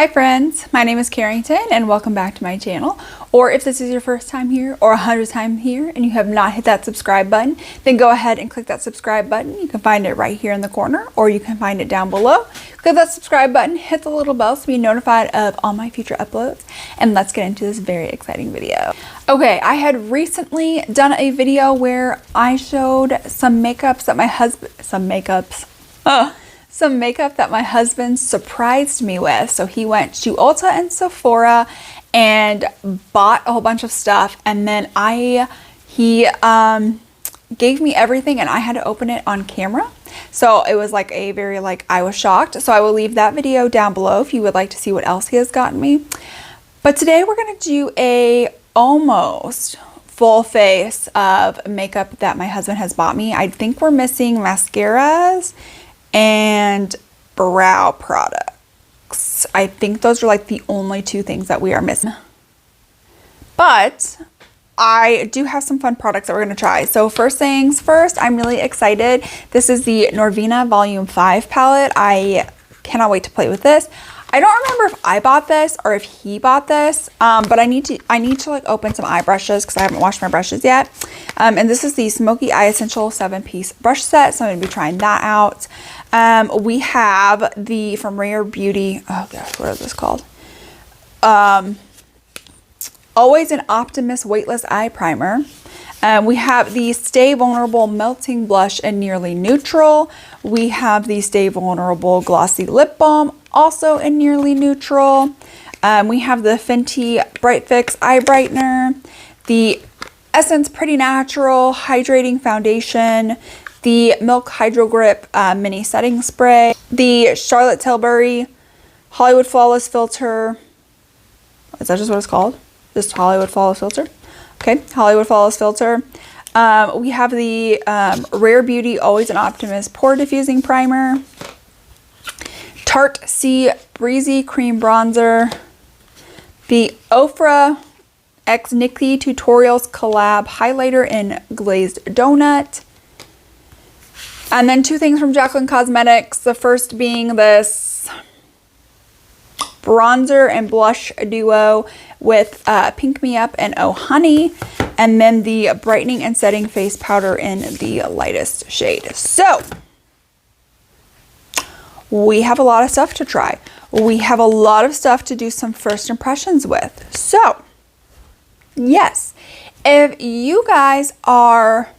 Hi friends, my name is Carrington and welcome back to my channel. Or if this is your first time here or 100th time here and you have not hit that subscribe button, then go ahead and click that subscribe button. You can find it right here in the corner or you can find it down below. Click that subscribe button, hit the little bell to be notified of all my future uploads, and let's get into this very exciting video. Okay, I had recently done a video where I showed some makeup that my husband surprised me with. So he went to Ulta and Sephora and bought a whole bunch of stuff, and then he gave me everything and I had to open it on camera. So it was like a very I was shocked. So I will leave that video down below if you would like to see what else he has gotten me. But today we're gonna do a almost full face of makeup that my husband has bought me. I think we're missing mascaras and brow products. I think those are like the only two things that we are missing. But I do have some fun products that we're gonna try. So first things first, I'm really excited. This is the Norvina Volume 5 palette. I cannot wait to play with this. I don't remember if I bought this or if he bought this, but I need to like open some eye brushes because I haven't washed my brushes yet. And this is the Smoky Eye Essential 7-piece brush set, so I'm going to be trying that out. We have the from Rare Beauty, oh gosh, what is this called? Always an Optimus Weightless Eye Primer. We have the Stay Vulnerable Melting Blush in Nearly Neutral. We have the Stay Vulnerable Glossy Lip Balm, also in Nearly Neutral. We have the Fenty Bright Fix Eye Brightener, the Essence Pretty Natural Hydrating Foundation, the Milk Hydro Grip Mini Setting Spray, the Charlotte Tilbury Hollywood Flawless Filter. Is that just what it's called? Just Hollywood Flawless Filter? Okay, Hollywood Flawless Filter. We have the Rare Beauty Always an Optimus Pore Diffusing Primer, Tarte C Breezy Cream Bronzer, the Ofra X Nikki Tutorials Collab Highlighter in Glazed Donut, and then two things from Jaclyn Cosmetics. The first being this bronzer and blush duo with Pink Me Up and Oh Honey, and then the brightening and setting face powder in the lightest shade. So we have a lot of stuff to try. We have a lot of stuff to do some first impressions with. So yes, if you guys are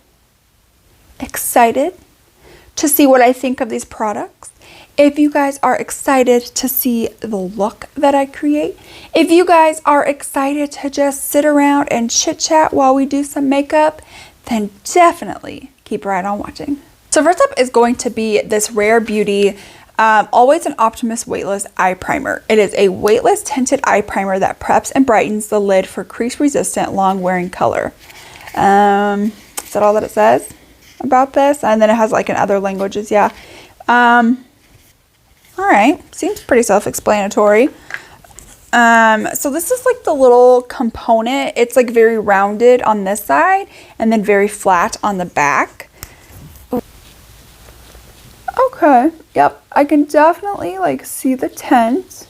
excited to see what I think of these products, if you guys are excited to see the look that I create, if you guys are excited to just sit around and chit chat while we do some makeup, then definitely keep right on watching. So first up is going to be this Rare Beauty Always an Optimus Weightless Eye Primer. It is a weightless tinted eye primer that preps and brightens the lid for crease resistant long wearing color. Is that all that it says about this? And then it has like in other languages, yeah. All right, seems pretty self-explanatory. So this is like the little component. It's like very rounded on this side and then very flat on the back. Okay, yep, I can definitely like see the tint.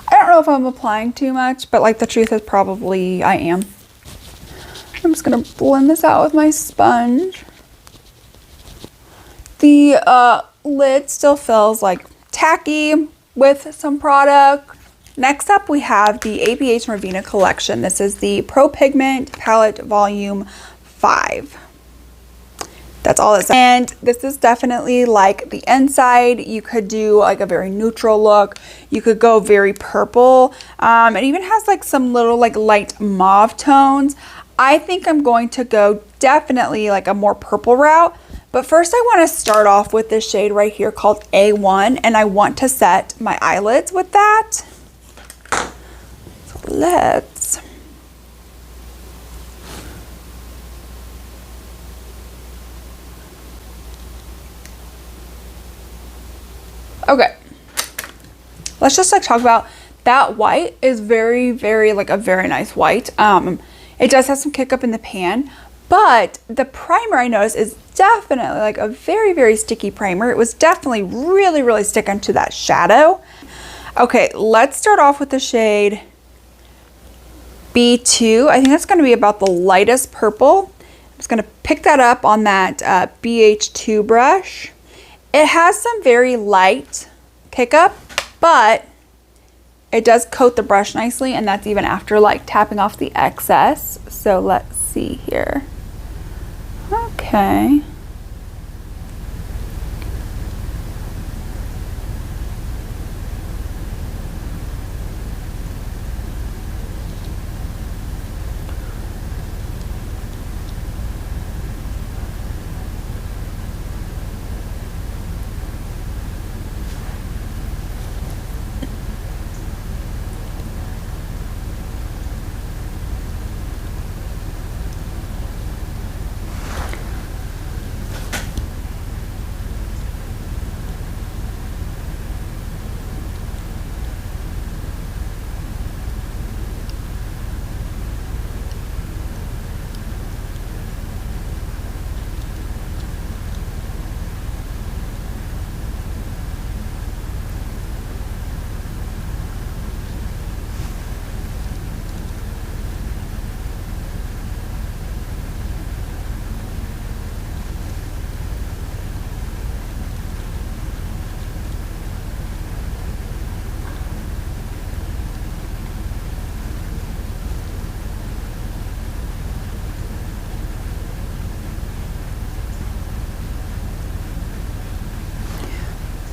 I don't know if I'm applying too much, but like the truth is probably I am. I'm just gonna blend this out with my sponge. The lid still feels like tacky with some product. Next up we have the Abh Ravina Collection. This is the Pro Pigment Palette Volume 5. That's all it says. And this is definitely like the inside. You could do like a very neutral look. You could go very purple. It even has like some little like light mauve tones. I think I'm going to go definitely like a more purple route. But first I want to start off with this shade right here called A1, and I want to set my eyelids with that. So let's. Okay. Let's just like talk about that white is very, very like a very nice white. It does have some kick up in the pan, but the primer I noticed is definitely like a very, very sticky primer. It was definitely really, really sticking to that shadow. Okay, let's start off with the shade B2. I think that's going to be about the lightest purple. I'm just going to pick that up on that BH2 brush. It has some very light pickup, but it does coat the brush nicely, and that's even after like tapping off the excess. So let's see here. Okay.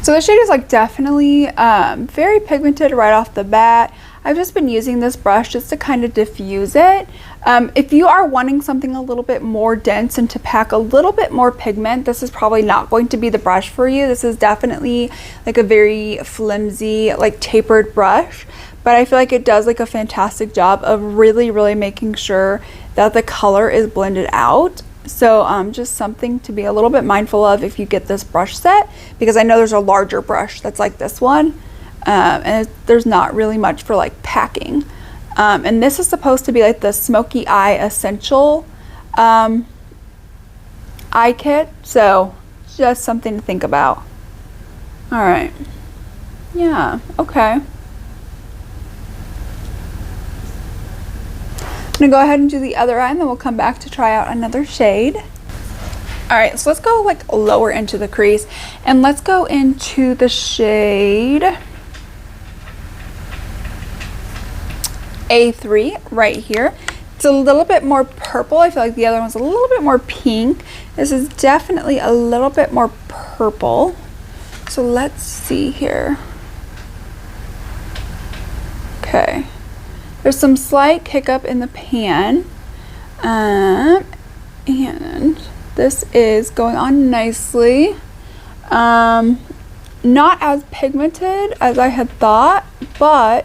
So the shade is like definitely very pigmented right off the bat. I've just been using this brush just to kind of diffuse it. If you are wanting something a little bit more dense and to pack a little bit more pigment, this is probably not going to be the brush for you. This is definitely like a very flimsy, like tapered brush, but I feel like it does like a fantastic job of really making sure that the color is blended out. So just something to be a little bit mindful of if you get this brush set, because I know there's a larger brush that's like this one, and there's not really much for like packing. And this is supposed to be like the Smoky Eye Essential eye kit, so just something to think about. All right, yeah, okay. I'm gonna go ahead and do the other eye, and then we'll come back to try out another shade. All right, so let's go like lower into the crease, and let's go into the shade A3 right here. It's a little bit more purple. I feel like the other one's a little bit more pink. This is definitely a little bit more purple. So let's see here. Okay. There's some slight hiccup in the pan, and this is going on nicely. Not as pigmented as I had thought, but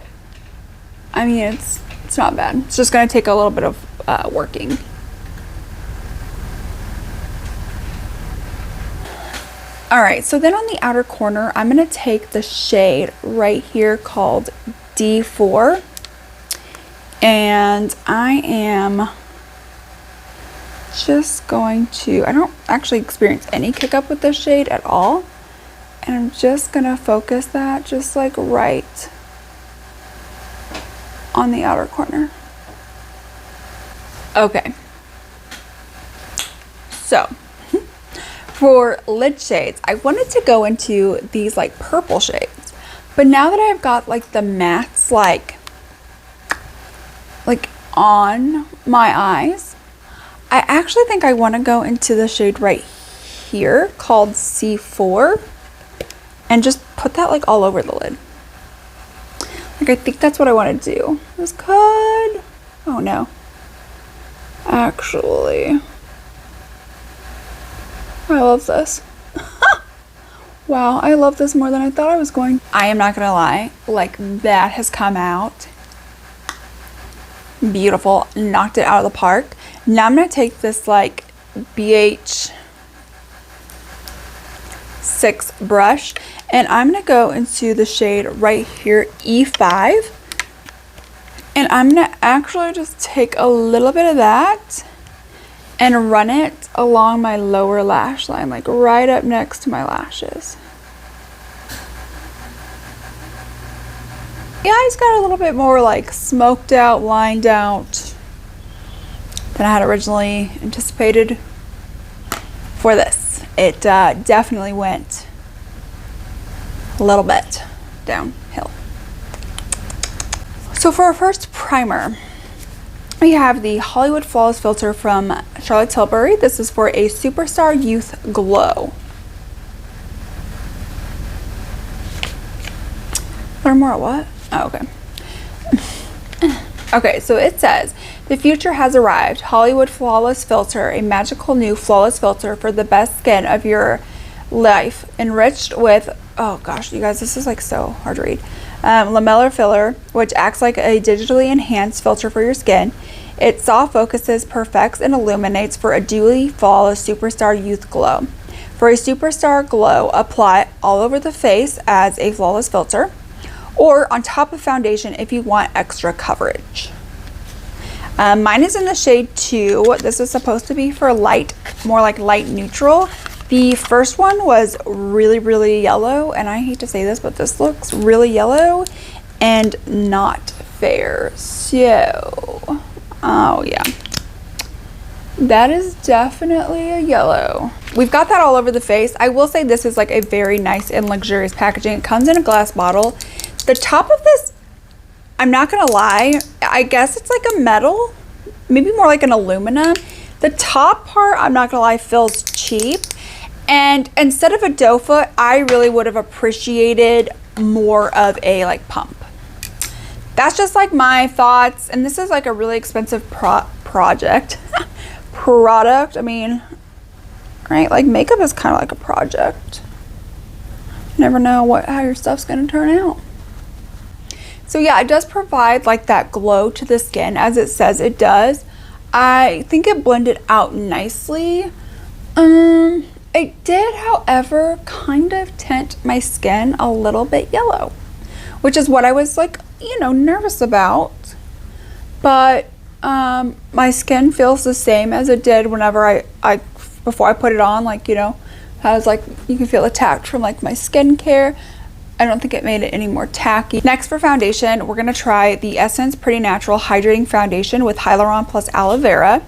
I mean it's not bad. It's just going to take a little bit of working. All right, so then on the outer corner, I'm going to take the shade right here called D4. And I am just going to, I don't actually experience any kick up with this shade at all. And I'm just gonna focus that just like right on the outer corner. Okay. So, for lid shades, I wanted to go into these like purple shades. But now that I've got like the mattes like on my eyes, I actually think I want to go into the shade right here called C4 and just put that like all over the lid. Like I think that's what I want to do. This could, oh no, actually, I love this. Wow, I love this more than I thought I was going. I am not gonna lie, like that has come out beautiful, knocked it out of the park. Now I'm gonna take this like BH6 brush, and I'm gonna go into the shade right here, E5, and I'm gonna actually just take a little bit of that and run it along my lower lash line, like right up next to my lashes. The eyes got a little bit more like smoked out, lined out than I had originally anticipated for this. It definitely went a little bit downhill. So for our first primer, we have the Hollywood Flawless Filter from Charlotte Tilbury. This is for a Superstar Youth Glow. Learn more at what? Oh, okay. Okay, so it says, the future has arrived. Hollywood Flawless Filter, a magical new flawless filter for the best skin of your life, enriched with, oh gosh, you guys, this is like so hard to read. Lamellar filler, which acts like a digitally enhanced filter for your skin. It soft focuses, perfects, and illuminates for a dewy flawless superstar youth glow. For a superstar glow, apply it all over the face as a flawless filter, or on top of foundation if you want extra coverage. Mine is in the shade 2. This is supposed to be for light, more like light neutral. The first one was really, really yellow, and I hate to say this, but this looks really yellow and not fair. So, oh yeah, that is definitely a yellow. We've got that all over the face. I will say this is like a very nice and luxurious packaging. It comes in a glass bottle. The top of this, I'm not gonna lie, I guess it's like a metal, maybe more like an aluminum. The top part, I'm not gonna lie, feels cheap. And instead of a doe foot, I really would have appreciated more of a like pump. That's just like my thoughts. And this is like a really expensive product. I mean, right? Like makeup is kind of like a project. You never know how your stuff's gonna turn out. So yeah, it does provide like that glow to the skin as it says it does. I think it blended out nicely. It did, however, kind of tint my skin a little bit yellow, which is what I was like, you know, nervous about. But my skin feels the same as it did whenever I before I put it on, like, you know, has like, you can feel the tact from like my skincare. I don't think it made it any more tacky. Next for foundation, we're gonna try the Essence Pretty Natural Hydrating Foundation with Hyaluron plus Aloe Vera.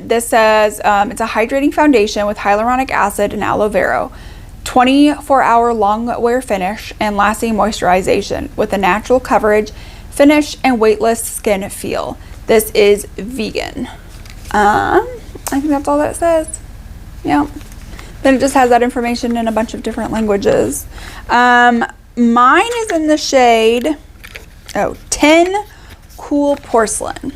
This says it's a hydrating foundation with hyaluronic acid and aloe vera, 24-hour long wear finish and lasting moisturization with a natural coverage, finish, and weightless skin feel. This is vegan. I think that's all that says. Yeah. Then it just has that information in a bunch of different languages. Mine is in the shade 10 Cool Porcelain.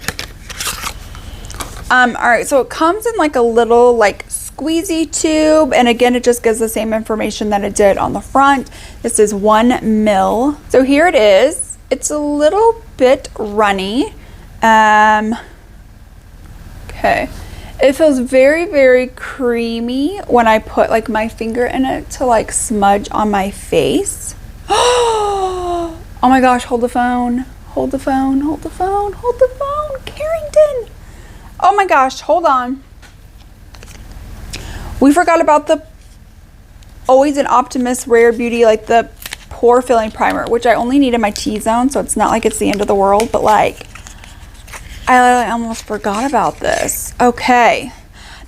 All right, so it comes in like a little like squeezy tube, and again it just gives the same information that it did on the front. This is 1 ml. So here it is. It's a little bit runny. Okay, it feels very, very creamy when I put like my finger in it to like smudge on my face. Oh my gosh, hold the phone, hold the phone, hold the phone, hold the phone, Carrington. Oh my gosh, hold on. We forgot about the Always an Optimus Rare Beauty, like the pore filling primer, which I only need in my T-zone, so it's not like it's the end of the world, but like, I almost forgot about this. Okay.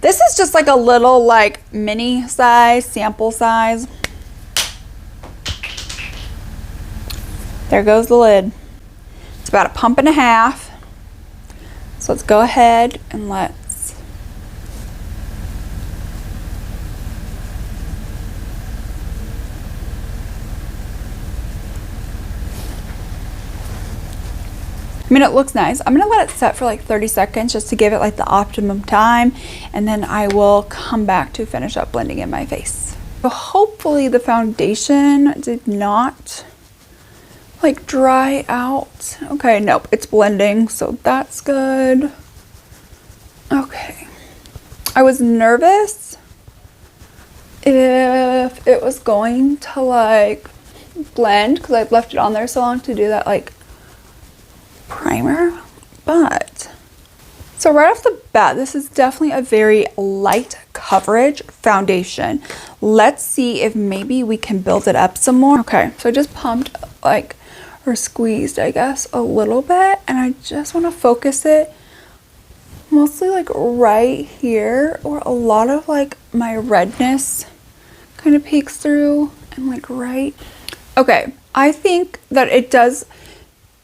This is just like a little like mini size, sample size. There goes the lid. It's about a pump and a half. So let's go ahead and let's I mean, it looks nice. I'm gonna let it set for like 30 seconds just to give it like the optimum time, and then I will come back to finish up blending in my face. So hopefully the foundation did not like dry out. Okay, nope, it's blending, so that's good. Okay, I was nervous if it was going to like blend because I've left it on there so long to do that like primer, but so right off the bat, this is definitely a very light coverage foundation. Let's see if maybe we can build it up some more. Okay, so I just pumped like or squeezed, I guess, a little bit. And I just want to focus it mostly like right here, where a lot of like my redness kind of peeks through, and like right. Okay, I think that it does,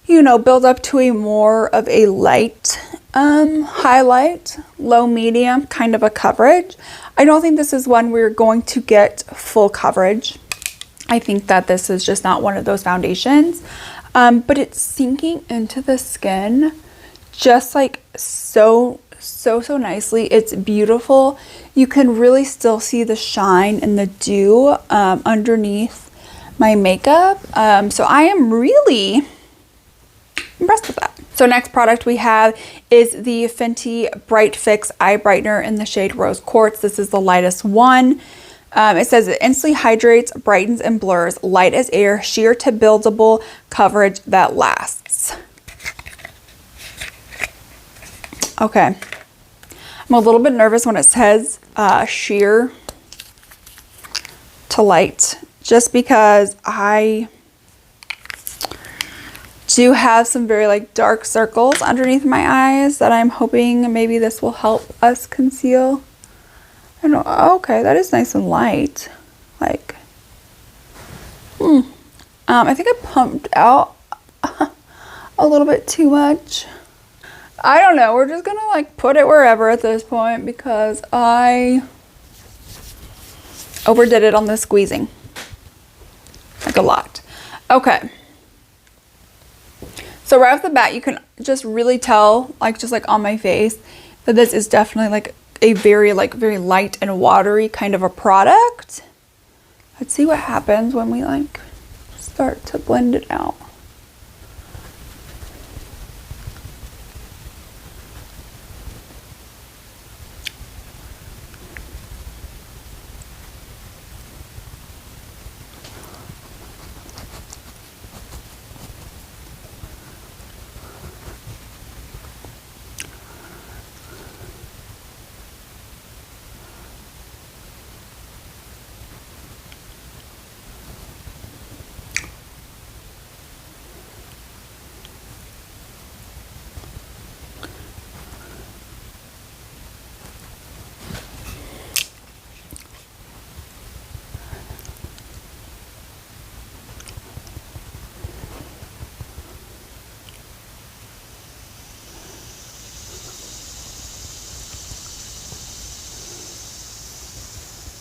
you know, build up to a more of a light highlight, low medium kind of a coverage. I don't think this is one we're going to get full coverage. I think that this is just not one of those foundations, but it's sinking into the skin just like so nicely. It's beautiful. You can really still see the shine and the dew underneath my makeup. So I am really impressed with that. So next product we have is the Fenty Bright Fix Eye Brightener in the shade Rose Quartz. This is the lightest one. It says it instantly hydrates, brightens, and blurs, light as air, sheer to buildable coverage that lasts. Okay. I'm a little bit nervous when it says sheer to light, just because I do have some very like dark circles underneath my eyes that I'm hoping maybe this will help us conceal. I don't know. Okay, that is nice and light. Like, I think I pumped out a little bit too much. I don't know. We're just gonna like put it wherever at this point because I overdid it on the squeezing. Like a lot. Okay. So right off the bat, you can just really tell, like just like on my face, that this is definitely like a very light and watery kind of a product. Let's see what happens when we like start to blend it out.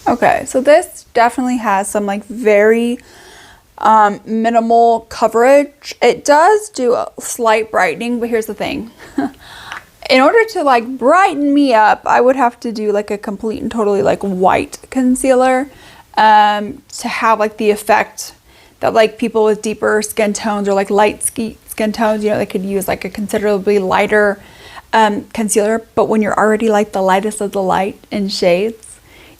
Okay, so this definitely has some like very minimal coverage. It does do a slight brightening, but here's the thing. In order to like brighten me up, I would have to do like a complete and totally like white concealer to have like the effect that like people with deeper skin tones or like light skin tones, you know, they could use like a considerably lighter concealer. But when you're already like the lightest of the light in shades,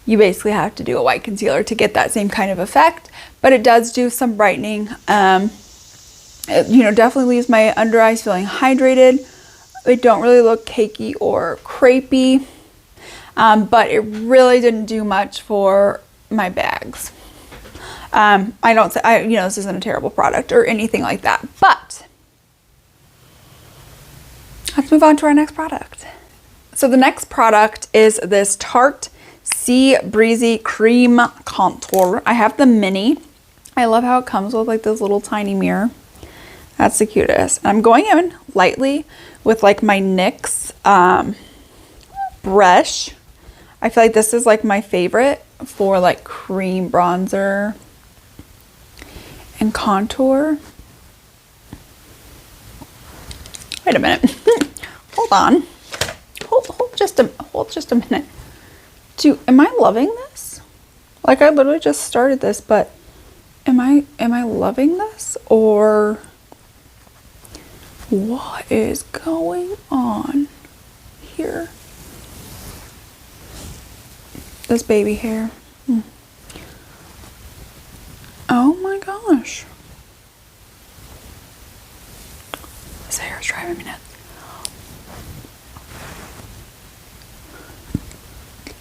you basically have to do a white concealer to get that same kind of effect. But it does do some brightening. It, you know, definitely leaves my under eyes feeling hydrated. They don't really look cakey or crepey, but it really didn't do much for my bags. I don't say, you know, this isn't a terrible product or anything like that, but let's move on to our next product. So the next product is this Tarte Breezy Cream Contour. I have the mini. I love how it comes with like this little tiny mirror. That's the cutest. And I'm going in lightly with like my NYX brush. I feel like this is like my favorite for like cream bronzer and contour. Wait a minute. Hold on. Hold just a minute. Am I loving this? Like I literally just started this, but am I loving this, or what is going on here? This baby hair. Oh my gosh. This hair is driving me nuts.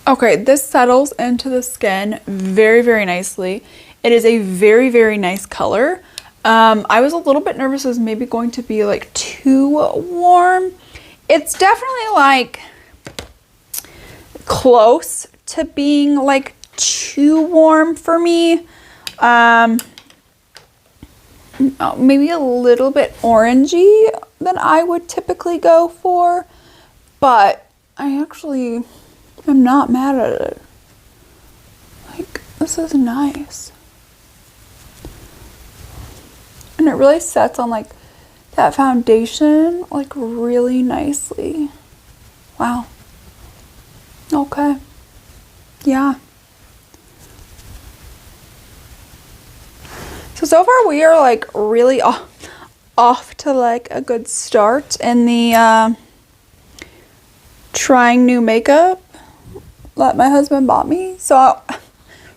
Okay, this settles into the skin very, very nicely. It is a very, very nice color. I was a little bit nervous it was maybe going to be like too warm. It's definitely like close to being like too warm for me. Maybe a little bit orangey than I would typically go for, but I actually am not mad at it. Like, this is nice. And it really sets on like that foundation like really nicely. Wow. Okay. Yeah. So far we are like really off to like a good start in the trying new makeup that my husband bought me. So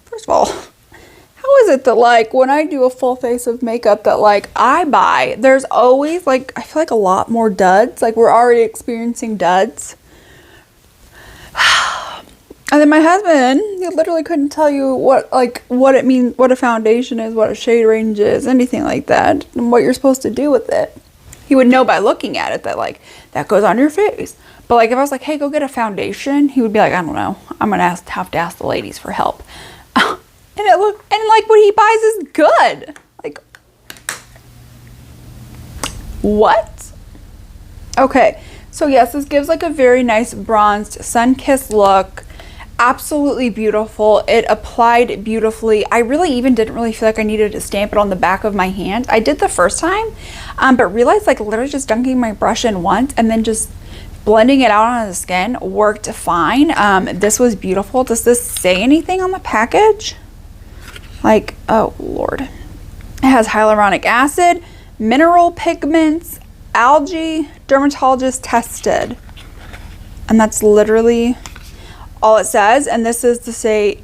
first of all, how is it that like when I do a full face of makeup that like I buy, there's always like, I feel like a lot more duds. Like we're already experiencing duds. And then my husband, he literally couldn't tell you what it means, what a foundation is, what a shade range is, anything like that, and what you're supposed to do with it. He would know by looking at it that like, that goes on your face. But like if I was like, hey, go get a foundation, he would be like, I don't know. I'm going to have to ask the ladies for help. And like what he buys is good. Like, what? Okay, so yes, this gives like a very nice bronzed, sun-kissed look. Absolutely beautiful. It applied beautifully. I really even didn't really feel like I needed to stamp it on the back of my hand. I did the first time, but realized like literally just dunking my brush in once and then just blending it out on the skin worked fine. This was beautiful. Does this say anything on the package? Like, oh Lord. It has hyaluronic acid, mineral pigments, algae, dermatologist tested. And that's literally all it says. And this is the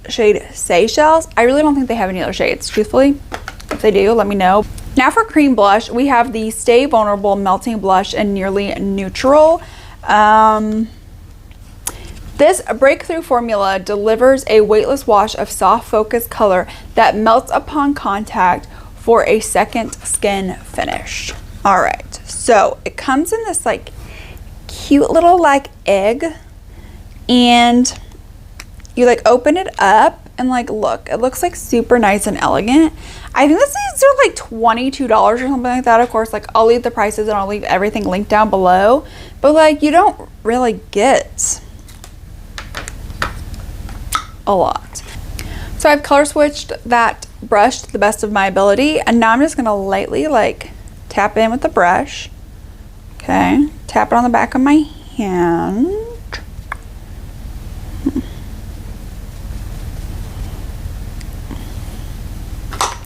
shade Seychelles. I really don't think they have any other shades, truthfully. If they do, let me know. Now for cream blush, we have the Stay Vulnerable Melting Blush in Nearly Neutral. This breakthrough formula delivers a weightless wash of soft focus color that melts upon contact for a second skin finish. All right, so it comes in this like cute little like egg, and you like open it up and like look, it looks like super nice and elegant. I think these are like $22 or something like that. Of course, like I'll leave the prices and I'll leave everything linked down below, but like you don't really get a lot. So I've color switched that brush to the best of my ability, and now I'm just gonna lightly like tap in with the brush. Okay, tap it on the back of my hand.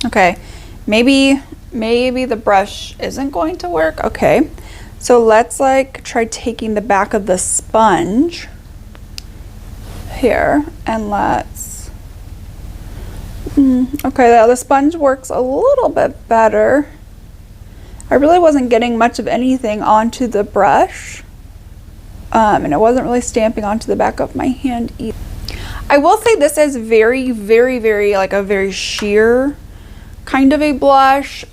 Okay, maybe the brush isn't going to work. Okay, so let's like try taking the back of the sponge here and let's okay, the sponge works a little bit better. I really wasn't getting much of anything onto the brush, and it wasn't really stamping onto the back of my hand either. I will say this is very, very, very like a very sheer kind of a blush,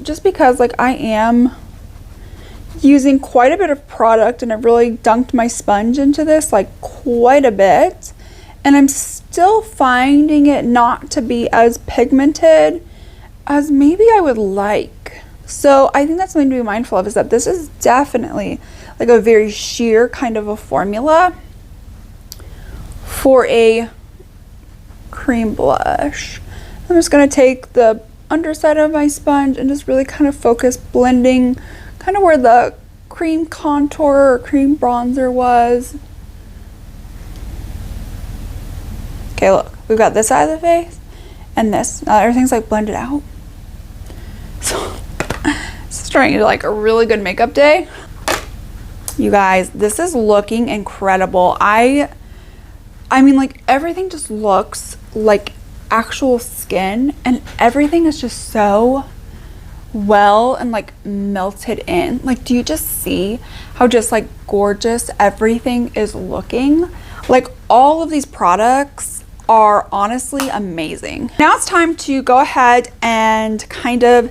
just because like I am using quite a bit of product and I really dunked my sponge into this like quite a bit, and I'm still finding it not to be as pigmented as maybe I would like. So I think that's something to be mindful of, is that this is definitely like a very sheer kind of a formula for a cream blush. I'm just going to take the underside of my sponge and just really kind of focus blending kind of where the cream contour or cream bronzer was. Okay, look, we've got this side of the face and this. Now everything's like blended out. So this is turning into like a really good makeup day. You guys, this is looking incredible. I mean, like everything just looks like actual skin, and everything is just so well and like melted in. Like, do you just see how just like gorgeous everything is looking? Like all of these products are honestly amazing. Now it's time to go ahead and kind of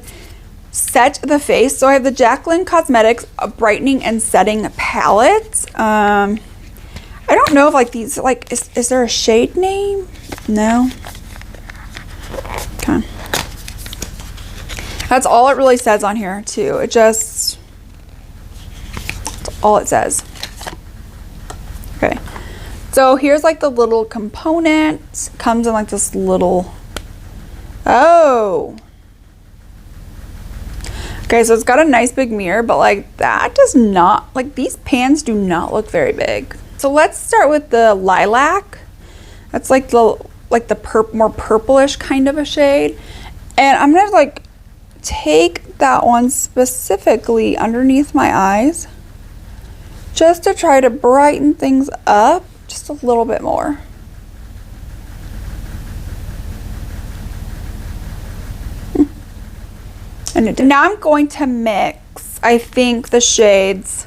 set the face. So I have the Jaclyn Cosmetics Brightening and Setting Palette. I don't know if like these, like, is there a shade name? No. Okay. That's all it really says on here too. That's all it says. Okay. So here's like the little component. Comes in like this little, oh. Okay, so it's got a nice big mirror, but like that does not, like these pans do not look very big. So let's start with the lilac. That's like the more purplish kind of a shade. And I'm gonna like take that one specifically underneath my eyes just to try to brighten things up just a little bit more. And now I'm going to mix, I think, the shades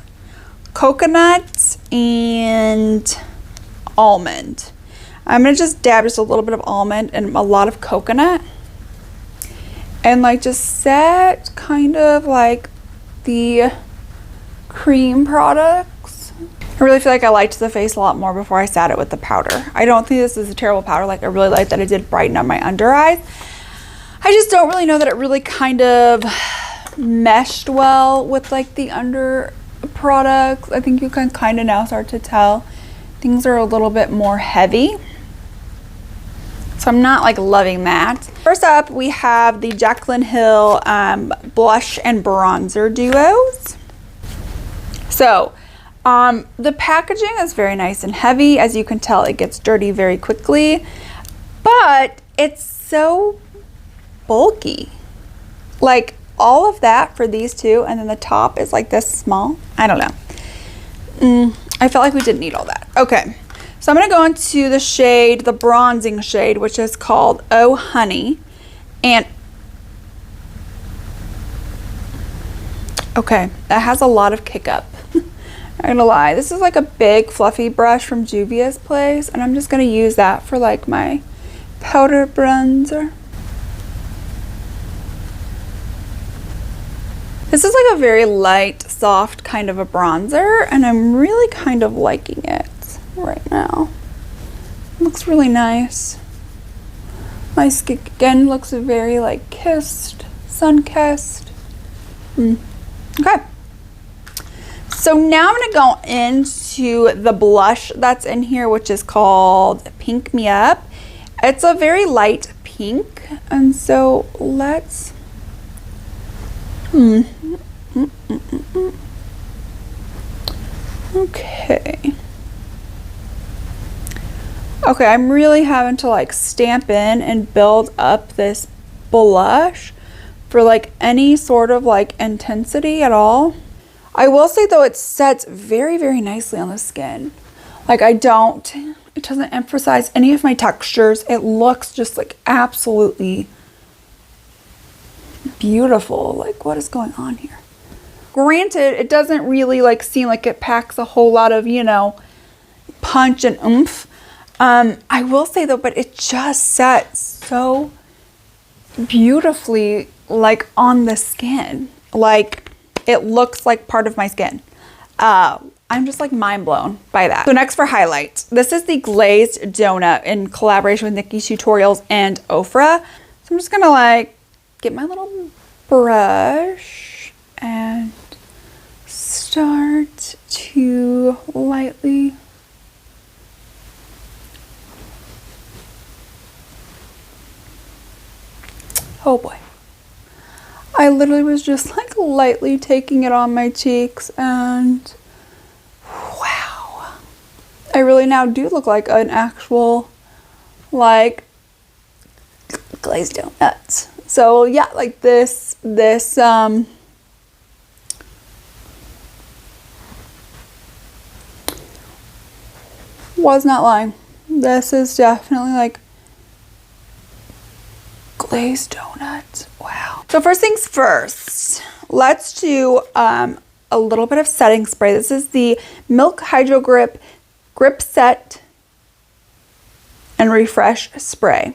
Coconut and Almond. I'm gonna just dab just a little bit of almond and a lot of coconut, and like just set kind of like the cream products. I really feel like I liked the face a lot more before I sat it with the powder. I don't think this is a terrible powder. Like I really like that it did brighten up my under eyes. I just don't really know that it really kind of meshed well with like the under products. I think you can kind of now start to tell things are a little bit more heavy. So I'm not like loving that. First up, we have the Jaclyn Hill blush and bronzer duos. So the packaging is very nice and heavy. As you can tell, it gets dirty very quickly, but it's so bulky. Like all of that for these two, and then the top is like this small. I don't know. I felt like we didn't need all that. Okay, so I'm gonna go into the shade, the bronzing shade, which is called Oh Honey. And okay, that has a lot of kick up. I'm gonna lie, this is like a big fluffy brush from Juvia's Place, and I'm just gonna use that for like my powder bronzer. This is like a very light, soft kind of a bronzer, and I'm really kind of liking it right now. It looks really nice. My skin again looks very like kissed, sun-kissed. Okay. So now I'm gonna go into the blush that's in here, which is called Pink Me Up. It's a very light pink, and so let's okay. Okay, I'm really having to like stamp in and build up this blush for like any sort of like intensity at all. I will say though, it sets very, very nicely on the skin. Like it doesn't emphasize any of my textures. It looks just like absolutely beautiful. Like what is going on here? Granted, it doesn't really like seem like it packs a whole lot of, you know, punch and oomph. I will say though, but it just sets so beautifully like on the skin. Like it looks like part of my skin. I'm just like mind blown by that. So next for highlights, this is the Glazed Donut in collaboration with Nikki's Tutorials and Ofra. So I'm just gonna like get my little brush and start to lightly oh boy. I literally was just like lightly taking it on my cheeks, and wow. I really now do look like an actual like glazed donut. So yeah, like this was not lying. This is definitely like glazed donut. Wow. So first things first, let's do a little bit of setting spray. This is the Milk Hydro Grip Set and Refresh Spray.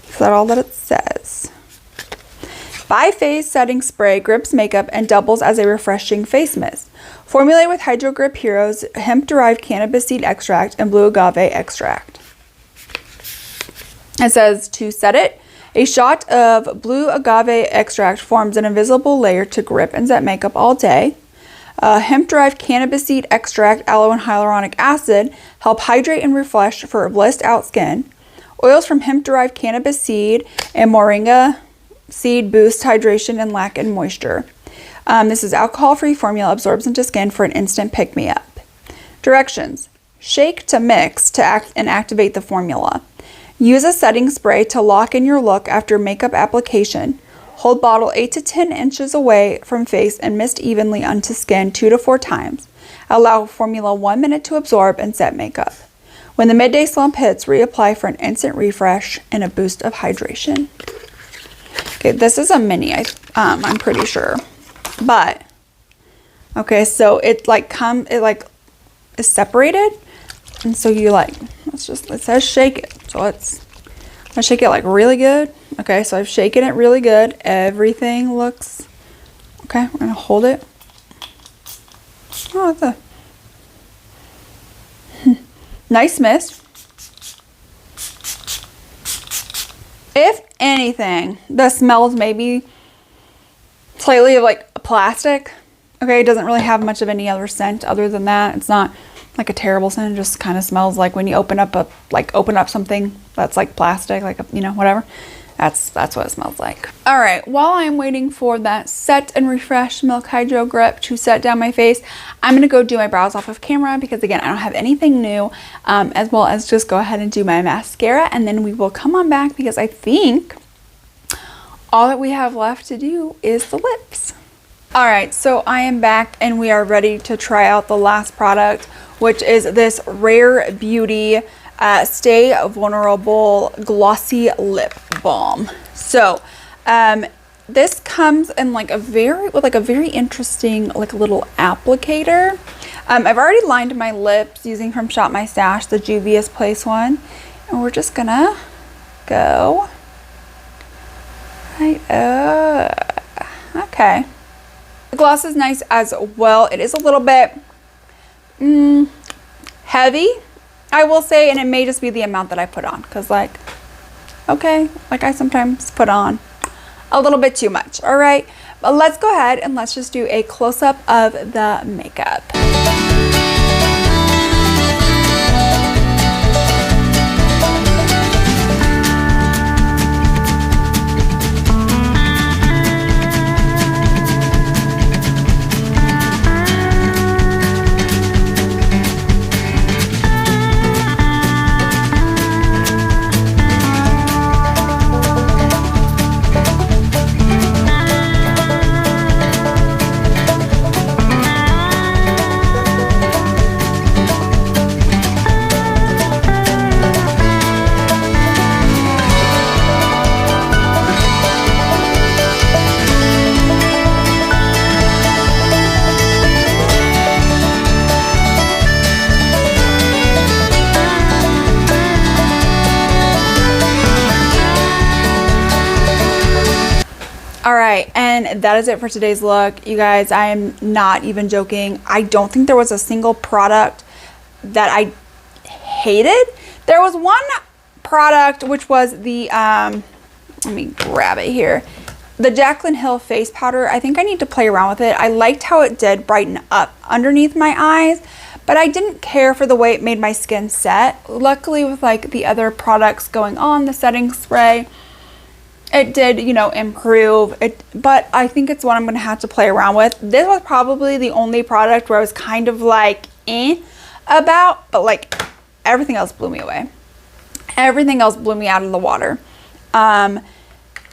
Is that all that it says? Bi-phase setting spray grips makeup and doubles as a refreshing face mist. Formulated with Hydro Grip Heroes hemp-derived cannabis seed extract and blue agave extract. It says to set it, a shot of blue agave extract forms an invisible layer to grip and set makeup all day. Hemp-derived cannabis seed extract, aloe, and hyaluronic acid help hydrate and refresh for blissed out skin. Oils from hemp-derived cannabis seed and moringa seed boost hydration and lack in moisture. This is alcohol-free formula, absorbs into skin for an instant pick-me-up. Directions. Shake to mix to activate the formula. Use a setting spray to lock in your look after makeup application. Hold bottle 8 to 10 inches away from face and mist evenly onto skin 2 to 4 times. Allow formula 1 minute to absorb and set makeup. When the midday slump hits, reapply for an instant refresh and a boost of hydration. Okay, this is a mini, I'm pretty sure. But, okay, so it is separated. And so you it says shake it. So let's shake it really good. Okay, so I've shaken it really good. Everything looks, okay, we're gonna hold it. Oh, it's a nice mist. If anything, the smells maybe slightly of a plastic. Okay, it doesn't really have much of any other scent other than that. It's not like a terrible scent. It just kind of smells like when you open up something that's like plastic, whatever. That's what it smells like. All right, while I'm waiting for that Set and Refresh Milk Hydro Grip to set down my face, I'm gonna go do my brows off of camera because again, I don't have anything new, as well as just go ahead and do my mascara, and then we will come on back because I think all that we have left to do is the lips. All right, so I am back and we are ready to try out the last product, which is this Rare Beauty Stay Vulnerable Glossy Lip Balm. So this comes in a very interesting little applicator. I've already lined my lips using from Shop My Stash, the Juvia's Place one, and we're just gonna go right okay. The gloss is nice as well. It is a little bit heavy, I will say, and it may just be the amount that I put on because I sometimes put on a little bit too much. All right, but let's go ahead and let's just do a close-up of the makeup. All right, and that is it for today's look. You guys, I am not even joking. I don't think there was a single product that I hated. There was one product, which was the, let me grab it here. The Jaclyn Hill face powder. I think I need to play around with it. I liked how it did brighten up underneath my eyes, but I didn't care for the way it made my skin set. Luckily with the other products going on, the setting spray, it did, improve it, but I think it's one I'm gonna have to play around with. This was probably the only product where I was kind of about, but everything else blew me away. Everything else blew me out of the water.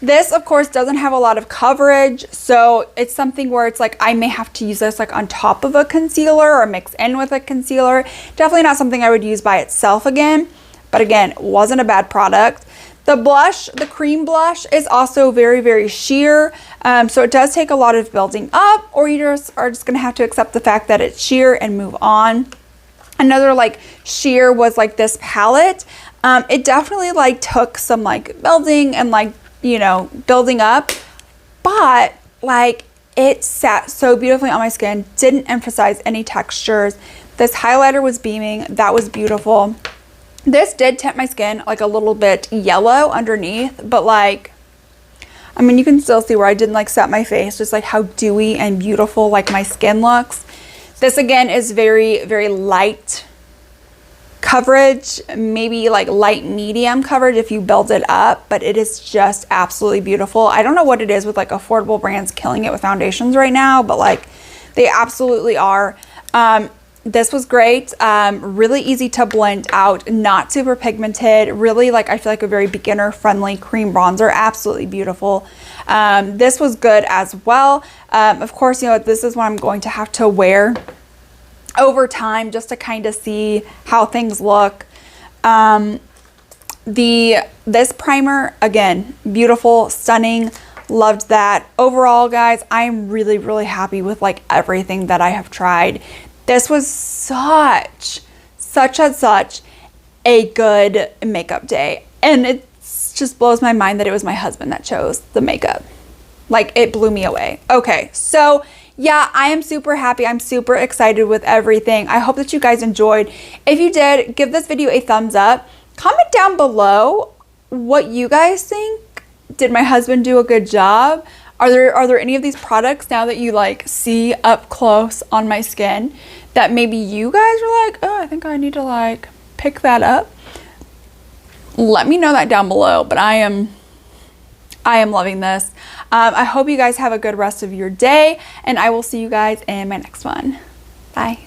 This, of course, doesn't have a lot of coverage, so it's something where it's I may have to use this on top of a concealer or mix in with a concealer. Definitely not something I would use by itself again, but again, wasn't a bad product. The blush, the cream blush, is also very, very sheer. So it does take a lot of building up, or you are just going to have to accept the fact that it's sheer and move on. Another sheer was this palette. It definitely took some building and building up. but like it sat so beautifully on my skin, didn't emphasize any textures. This highlighter was beaming. That was beautiful. This did tint my skin like a little bit yellow underneath, but like, I mean, you can still see where I didn't like set my face, just like how dewy and beautiful like my skin looks. This again is very, very light coverage, maybe like light medium coverage if you build it up, but it is just absolutely beautiful. I don't know what it is with like affordable brands killing it with foundations right now, but like they absolutely are. This was great. Really easy to blend out, not super pigmented, really like I feel like a very beginner friendly cream bronzer. Absolutely beautiful. This was good as well. Of course, you know, this is what I'm going to have to wear over time just to kind of see how things look. This primer, again, beautiful, stunning, loved that. Overall, guys, I'm really, really happy with like everything that I have tried. This was such a good makeup day. And it just blows my mind that it was my husband that chose the makeup. Like, it blew me away. Okay, so yeah, I am super happy. I'm super excited with everything. I hope that you guys enjoyed. If you did, give this video a thumbs up. Comment down below what you guys think. Did my husband do a good job? Are there any of these products now that you like see up close on my skin that maybe you guys were like, oh, I think I need to like pick that up? Let me know that down below, but I am loving this. I hope you guys have a good rest of your day, and I will see you guys in my next one. Bye.